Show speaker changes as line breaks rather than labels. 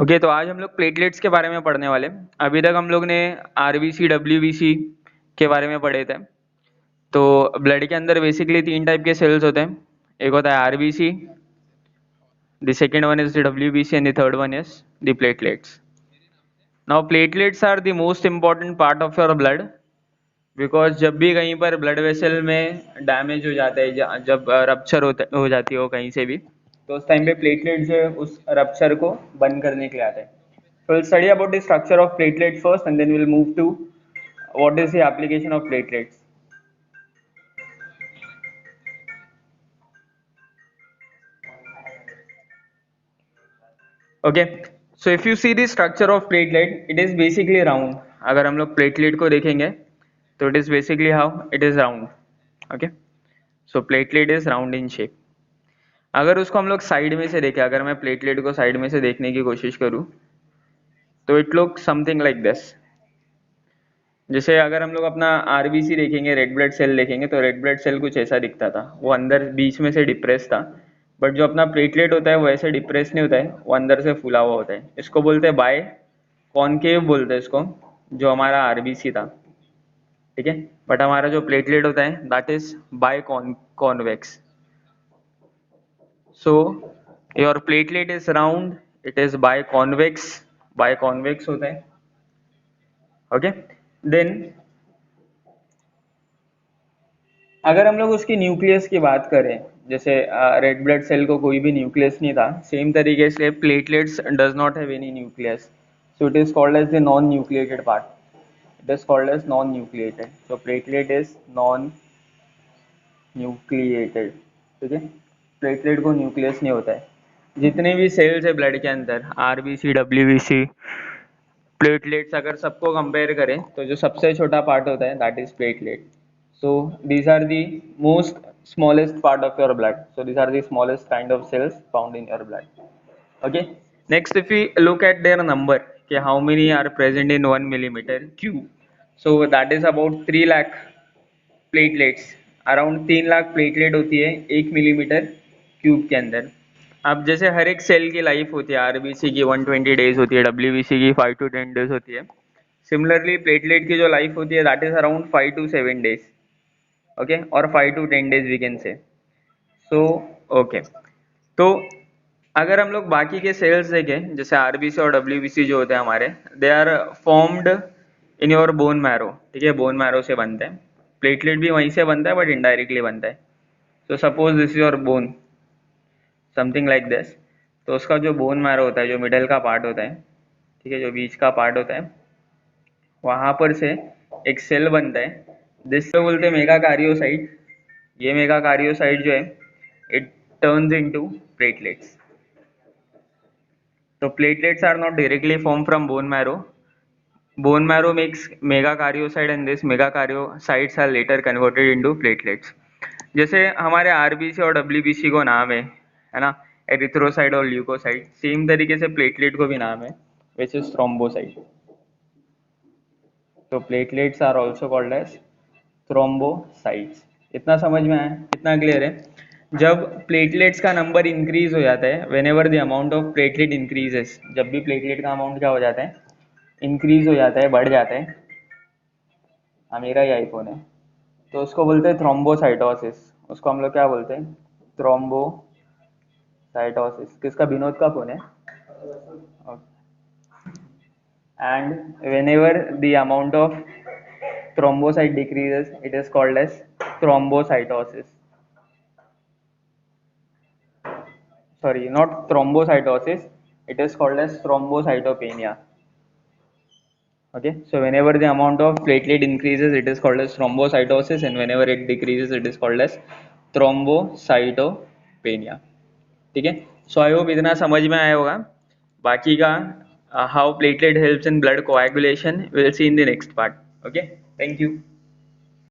Okay तो आज हम लोग प्लेटलेट्स के बारे में पढ़ने वाले हैं। अभी तक हम लोग ने आरबीसी डब्ल्यूबीसी के बारे में पढ़े थे। तो ब्लड के अंदर बेसिकली 3 टाइप के सेल्स होते हैं। एक होता है RBC, the second one is the WBC and the third one is the platelets. Now platelets are the most important part of your blood, because जब भी कहीं पर ब्लड वेसल में डैमेज हो जाता है, जब रप्चर हो जाती है वो कहीं से भी, तो उस टाइम पे प्लेटलेट जो है उस रप्चर को बंद करने के लिए आते हैं। So we'll study about the structure of platelet first, and then we'll move to what is the application of platelets. Okay, so if you see the structure of platelet, it is basically round. अगर हम लोग platelet को देखेंगे तो it is basically how it is round. Okay, so platelet is round in shape. अगर उसको हम लोग साइड में से देखें, अगर मैं प्लेटलेट को साइड में से देखने की कोशिश करूँ तो it look something like this. जैसे अगर हम लोग अपना आरबीसी देखेंगे, रेड ब्लड सेल देखेंगे, तो रेड ब्लड सेल कुछ ऐसा दिखता था, वो अंदर बीच में से डिप्रेस था। बट जो अपना प्लेटलेट होता है वो ऐसे डिप्रेस नहीं होता है, वो अंदर से फूला हुआ होता है। इसको बोलते हैं बाय कॉनकेव बोलते हैं इसको, जो हमारा आरबीसी था। ठीक है, बट हमारा जो प्लेटलेट होता है that is by convex. So your platelet is round, it is by convex होता है। ओके, देन अगर हम लोग उसकी न्यूक्लियस की बात करें, जैसे रेड ब्लड सेल को कोई भी न्यूक्लियस नहीं था, सेम तरीके से platelets does not have any nucleus, so it is called as the non nucleated part. It is called as non nucleated, so platelet is non nucleated. ठीक है, platelet को न्यूक्लियस नहीं होता है। जितने भी सेल्स है ब्लड के अंदर, आरबीसी डब्ल्यूबीसी प्लेटलेट्स, अगर सबको कंपेयर करें तो जो सबसे छोटा पार्ट होता है that is platelet. So these are the most smallest part of your blood. So these are the smallest kind of cells found in your blood. Okay. Next, if we look at their number, okay, how many are present in 1 millimeter cube? So that is about 3 lakh platelets. Around 3 lakh platelet होती है 1 millimetre cube के अंदर। अब जैसे हर एक cell की life होती है, आरबीसी की 120 डेज होती है, डब्ल्यूबीसी की 5 to 10 डेज होती है। सिमिलरली प्लेटलेट की जो लाइफ होती है that is around 5 to 7 days. Okay, और 5 to 10 days we can say. So okay, तो अगर हम लोग बाकी के सेल्स देखें, जैसे आरबीसी और डब्ल्यूबीसी जो होते हैं हमारे, they are formed in your bone marrow. ठीक है, बोन मैरो से बनते हैं। प्लेटलेट भी वहीं से बनता है बट इनडायरेक्टली बनता है। तो suppose this is your bone, something like this. तो उसका जो बोन मैरो होता है, जो मिडल का पार्ट होता है, ठीक है, जो बीच का पार्ट होता है, वहां पर से एक सेल बनता है जिसको बोलते हैं मेगाकारियोसाइट। ये मेगाकारियोसाइट जो है इट टर्न्स इनटू प्लेटलेट्स। तो platelets are not directly form from bone marrow. Bone marrow makes megakaryocyte and this megakaryocytes are later converted into platelets. जैसे हमारे आरबीसी और डब्ल्यूबीसी को नाम है ना, एरिथ्रोसाइट और ल्यूकोसाइट, सेम तरीके से प्लेटलेट को भी नाम है, विच इज थ्रोम्बोसाइट। तो platelets are also called as thrombocytes. इतना समझ में आया, इतना क्लियर है? जब प्लेटलेट्स का नंबर इंक्रीज हो जाता है, when ever the amount of platelet increases, जब भी प्लेटलेट का अमाउंट क्या हो जाता है, इंक्रीज हो जाता है, बढ़ जाता है। हाँ, मेरा ही आईफोन है। तो उसको बोलते हैं थ्रोम्बोसाइटोसिस। उसको हम लोग क्या बोलते हैं? थ्रोम्बोसाइटोसिस। किसका? विनोद का फोन है। And whenever the amount of thrombocyte decreases, it is called as thrombocytosis. Sorry, not thrombocytosis, it is called as thrombocytopenia. Okay, so whenever the amount of platelet increases, it is called as thrombocytosis, and whenever it decreases, it is called as thrombocytopenia. ठीक है, सो I hope इतना समझ में आया होगा। बाकी का how platelet helps in blood coagulation will see in the next part. Okay, thank you.